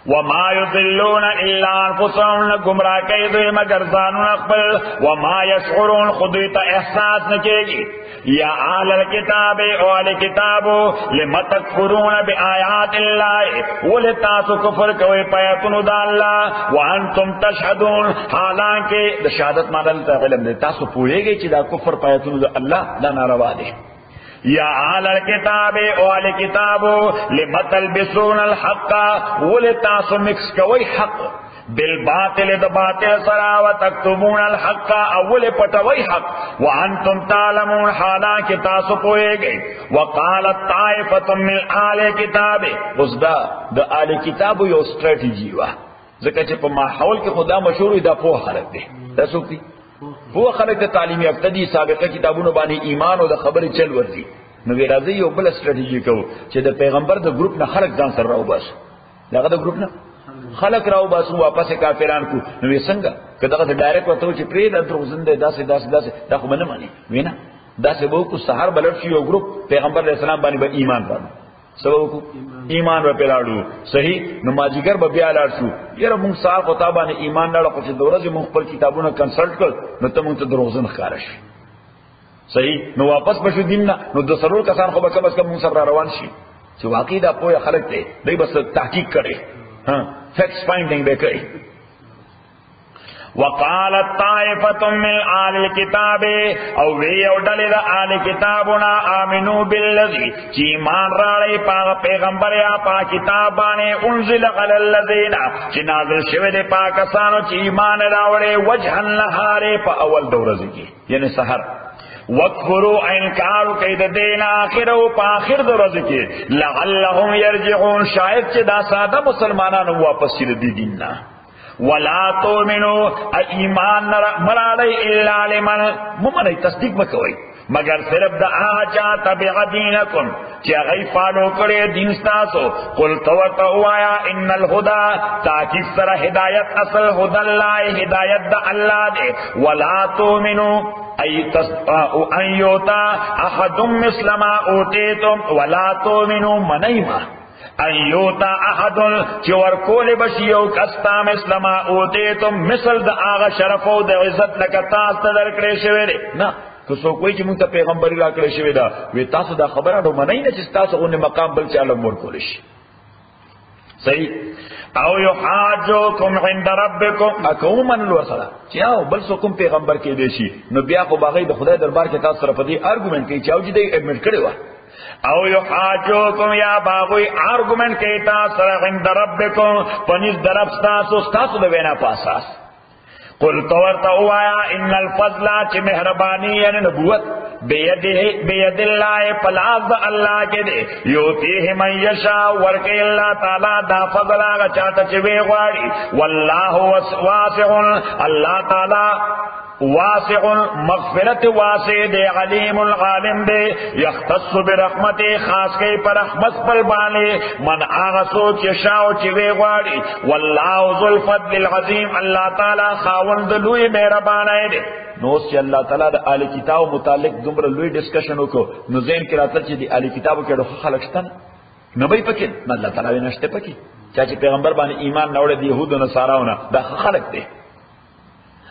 وما يضلون الا انفسهم گمراہ کوي دوی مگر ځانونه خپل وما يشعرون خود ته احساس نه کوي یا اهل الكتاب او اهل کتاب لم تکفرون بآیات الله ولتاسو کفر کوي پیاتونو د الله وانتم تشهدون حالانکه د شهادت معنی ته علم دي تاسو پوهیږئ چې دا کفر پیاتونو د الله دا ناروا دي یا اهل الكتاب او اهل کتاب لم تلبسون الحق ولتاسو مکس کوي حق بالباطل د باطل سره وتكتمون الحق اول پټوي حق وانتم تعلمون حالانکه تاسو پوهیږئ وقالت طائفه من اهل الكتاب وزدا د اهل کتاب یو استراتیجی وا ځکه چې په ماحول کې خدا مشهور دا په خلک دي تاسو کې هو خلک د تعلیم یافته دي سابقه کتابونو باندې ایمان او د خبرې چل ورځي نو راځي یو بل استراتیجی کو چې د پیغمبر د گروپ نه خلک ځان سره راو بس دغه د گروپ نه خلک راو بس واپس کافران کو نو څنګه کله دا ډایرکټ وته چې پرې د دروغزنده داسې دا خو نه مانی وینا داسې وو کو سحر بلر شي یو گروپ پیغمبر علیہ السلام باندې به ایمان راوړ سبب کو ایمان و پیلاړو صحیح نو ماجیګر به بیا لاړ شو یره موږ سال خطابانه ایمان لاړو چې دورځي موږ خپل کتابونه کنسلټ کړ نو ته موږ ته دروغزن ښکارش صحیح نو واپس بشو دین نو د سرور کسان خو به کم از کم موږ سره روان شي چې واقعي دا پوهه خلک دی دوی بس تحقیق کړي ها فیکټس فایندینګ به کوي وقالت طائفه من آل الكتاب او وی او ډلې د آل کتابنا امنو بالذي چې ایمان راړې په پیغمبر یا په کتاب باندې انزل علی الذین چې نازل شوی دی پاکستانو چې ایمان راوړې وجه النهار په اول دورځ کې یعنی سحر وکفروا انکار کید دین اخر او په اخر دورځ کې لعلهم یرجعون شاید چې دا ساده مسلمانانو واپس شي د دین نه ولا تؤمنوا ایمان مراړی الا لمن مؤمن تصدیق وکوي مگر صرف دا آجا تبع دینکم چی اغی فالو کرے دین ستاسو قل تورتا ہوایا ان الہدا تاکہ سر ہدایت اصل ہدا اللہ ہدایت دا اللہ دے ولا تومنو ان یوتا احدم مثل ما اوتیتم ولا تومنو منیما ان یوتا احدن چی ورکول بشیو کستا مثل ما اوتیتم مثل دا آغا شرف و دا عزت لکتاس تدر کرے شوئے دے نا کسو کوئی چې مونږ ته پیغمبري راکړی شوی دا وی تاسو دا خبره نو منئ نه چې تاسو غو مقام بل چاله مور کول شي صحیح او یحاجوکم عند ربکم اقومن الوصلا چې او بل څوک پیغمبر کې دی شي نو بیا خو باغی د خدای دربار کې تاسو سره په دې ارګومنت کوي چې او دې ایډمټ کړی و او یحاجوکم یا باغی ارګومنت کوي تاسو سره عند ربکم پنځ درف تاسو د وینا پاساس قل تورتا ہوایا ان الفضل چی مہربانی یعنی نبوت بید اللہ پلاز اللہ کے دے یوتیہ من یشا ورکی اللہ تعالی دا فضل آگا چاہتا چی ویغواری واللہ واسع اللہ تعالی واسع مغفرت واسع دے علیم العالم دے یختص برحمت خاص کے پر رحمت پر بانے من آغسو چشاو چوے غاڑی واللہ ذو الفضل العظیم اللہ تعالی خاوند لوی مہربان دے نوس چی اللہ تعالی دا آل کتاب متعلق دمر لوی ڈسکشنو کو نزین کراتر چی دی آل کتابو کے روخ خلقشتن نبی پکن نا اللہ تعالی نشتے پکی چاچی پیغمبر بانی ایمان نوڑے دی یہود و نصاراونا دا خلق دے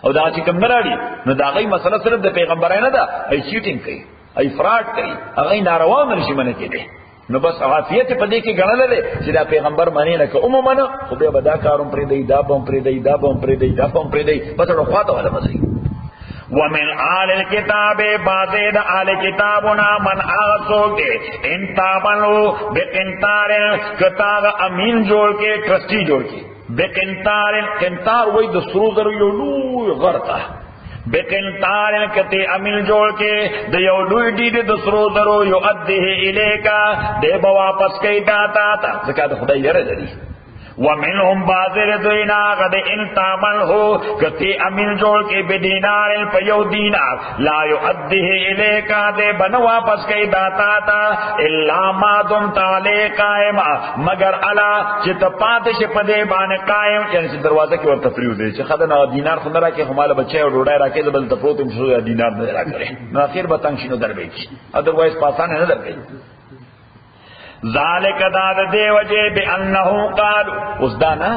او دا چې کوم نراړي نو دا غي مسله صرف د پیغمبرانه ده ای چیټینګ کوي ای فراډ کوي هغه ناروا نشي منه کېده نو بس عافیت په دې کې غنل لري چې دا پیغمبر معنی نه کوم منه خو به بدا کاروم پرې دی دا بم پرې دی دا بم پرې دی دا بم پرې دی بس ورو خواته ولا مزي ومن آل الكتاب بعض آل کتابنا من آغسوک دے انتابنو بقنطار کتاغ امین جوڑ کے ٹرسٹی جوڑ کے بقنطار قنطار وی د سرو زرو یو لوی غرطه بقنطار کتی امین جوڑ کے د یو لوی ډیډ د سرو زرو یو ادیه الیکا دے با واپس کئی داتا تا زکات خدای یره دی ومنهم بازر دوینا غد انتامن ہو کتی امین جوڑ کے بدینار پیو دینار لا یؤدیه الیکا دے بن واپس کئی داتا تا الا ما دم تعالی قائما مگر علا چت پاتش پدے بان قائم یعنی دروازہ کی ور تفریو دے چ خدنا دینار خندرا کے ہمال بچے اور ڈوڑا را کے بل تفروتم شو دینار نہ را کرے نو اخر بتنگ شنو دربے ادروائز پاسان نہ دربے ذالک داد دے وجہ بانہو قالوا اس دانا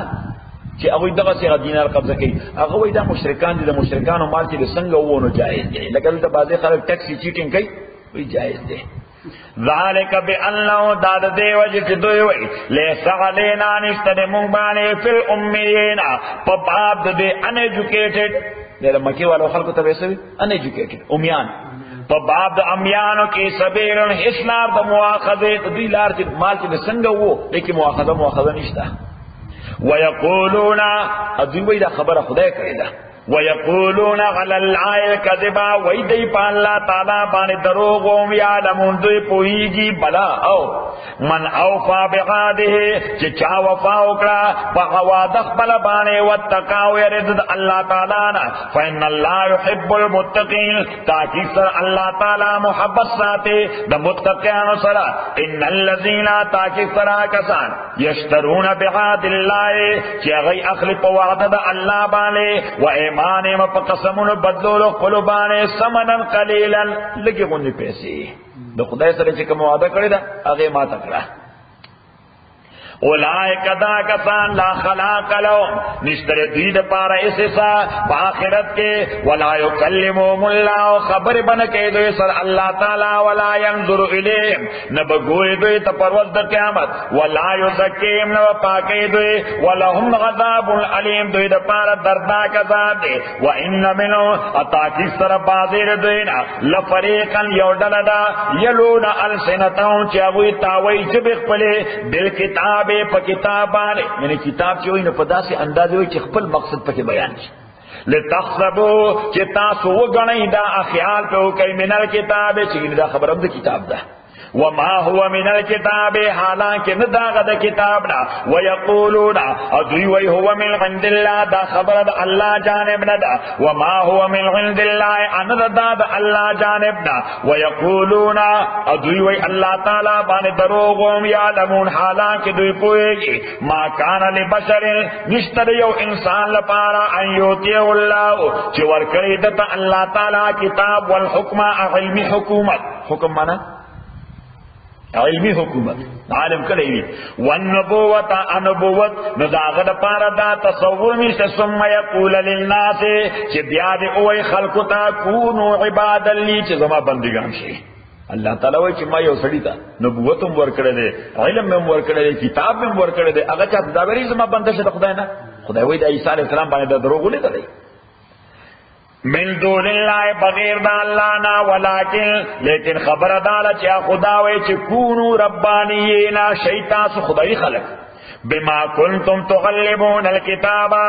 چې هغه دغه څنګه دینار قبضه کوي هغه وای دا مشرکان دي د مشرکانو مال چې څنګه وونه جایز دی لکه د بازي خلک ټیکسی چیټینګ کوي وی جایز دی ذالک بانہو داد دے وجہ چې دوی وای لیس علینا نشتر مونږ باندې فل امیین په باب د ان ایجوکیټډ د مکی والو خلکو ته وسوي ان ایجوکیټډ امیان په باب د امیانو کې سبیل اسلام د مؤاخذه دی لار چې مال چې څنګه وو لیکن مؤاخذه نشته ويقولون ادوی دا خبره خدای کړی دا ويقولون على الله الكذب ويدي بالله تعالی باندې دروغ او یعلمون دوی پویږي بلا او من اوفا بغاده چې چا وفا وکړه په وعده خپل باندې وتقاو يرد الله تعالی نه فإن الله يحب المتقين تاکي سر الله تعالی محبت ساتي د متقینو سره ان الذين تاکي سر کسان یشترون بعهد الله چې غي اخلي په وعده د الله باندې و ایمانه په قسمونو بدلولو قلوبانه سمنن قليلا لګي غونډي پیسې د خدای سره چې کوم وعده کړی دا هغه ما تکړه اولائک دا کسان لا خلاق لهم نشتر دوی د پاره اسسا باخرت کې ولا یکلمهم الله خبر بن کې دوی سره الله تعالی ولا ينظر الیهم نبغوی دوی ته پرواز د قیامت ولا یزکیم نو پاکي دوی ولهم غضب الیم دوی د پاره دردناک عذاب دی و ان منو اتاکی سره بازیر دوی نه لفریقا یودلدا یلون السنتهم چې وی تاوی چې بخپل بل کتاب په کتاب باندې یعنی کتاب چې وي نو په داسې انداز وي چې خپل مقصد پکې بیان شي لتحسبوا چې تاسو وګڼئ دا خیال په کوي منل کتاب چې دا خبره د کتاب ده وما هو من الكتاب حالانکہ نداغ دا کتابنا ویقولون ادوی وی هو من عند اللہ دا خبر دا اللہ جانبنا دا وما هو من عند اللہ اند دا اللہ جانبنا ویقولون ادوی وی اللہ تعالی بان دروغم یعلمون حالانکہ دوی پوئے ما کان لبشر نشتر یو انسان لپارا ان یوتیہ اللہ چور کری دتا اللہ تعالی کتاب والحکم علمی حکومت حکم مانا علمی حکومت عالم کلی والنبوت انبوت نداغد پارا دا تصور نشت ثم یقول للناس چی بیاد اوی خلقتا کونو عبادا لی چی زما بندگان شی اللہ تعالیٰ وی چی ما یو سڑی تا نبوتم ورکڑے دے علم میں ورکڑے دے کتاب میں ورکڑے دے اگر چاہتا داوری زما بندش دا خدای نا خدای وی دا عیسیٰ علیہ السلام بانے دا دروغو لے دا دے من دون اللہ بغیر دا اللہ نا ولیکن لیکن خبر دالا چا خداوی چی کونو ربانیینا شیطان خدای خلق بما کنتم تغلبون الکتابا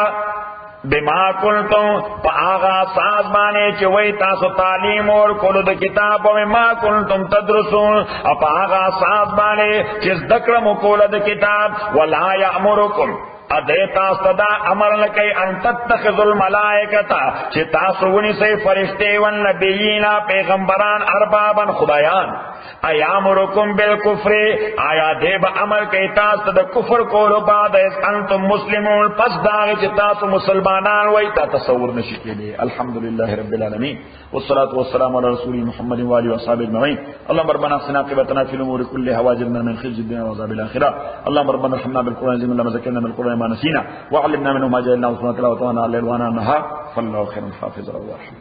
بما کنتم پا آغا ساز بانے چوئی تاسو تعلیم اور کلو دا کتاب وما کنتم تدرسون پا آغا ساز بانے چیز دکرم کلو دا کتاب ولا یأمرکم ادیتا صدا امر لکی ان تتخذ الملائکتا چی تاسونی سے فرشتے والنبیین پیغمبران اربابا خدایان ایامرکم بالکفر آیا دیب امر کئی تاس دا کفر کولو بعد از انتم مسلمون پس داغی چی تاسو مسلمانان ویتا تصور نشکی لئے الحمدللہ رب العالمین والصلاة والسلام علی رسول محمد وآلہ وصحابہ اجمعین اللهم ربنا احسنا عاقبتنا في الامور كلها واجرنا من خزي الدنيا وعذاب الاخره اللهم ربنا ارحمنا بالقران العظيم لما ذكرنا من القران ما نسينا وعلمنا منه ما جهلنا وسبحانك لا وتعالى على الوان النهار فالله خير حافظ وارحم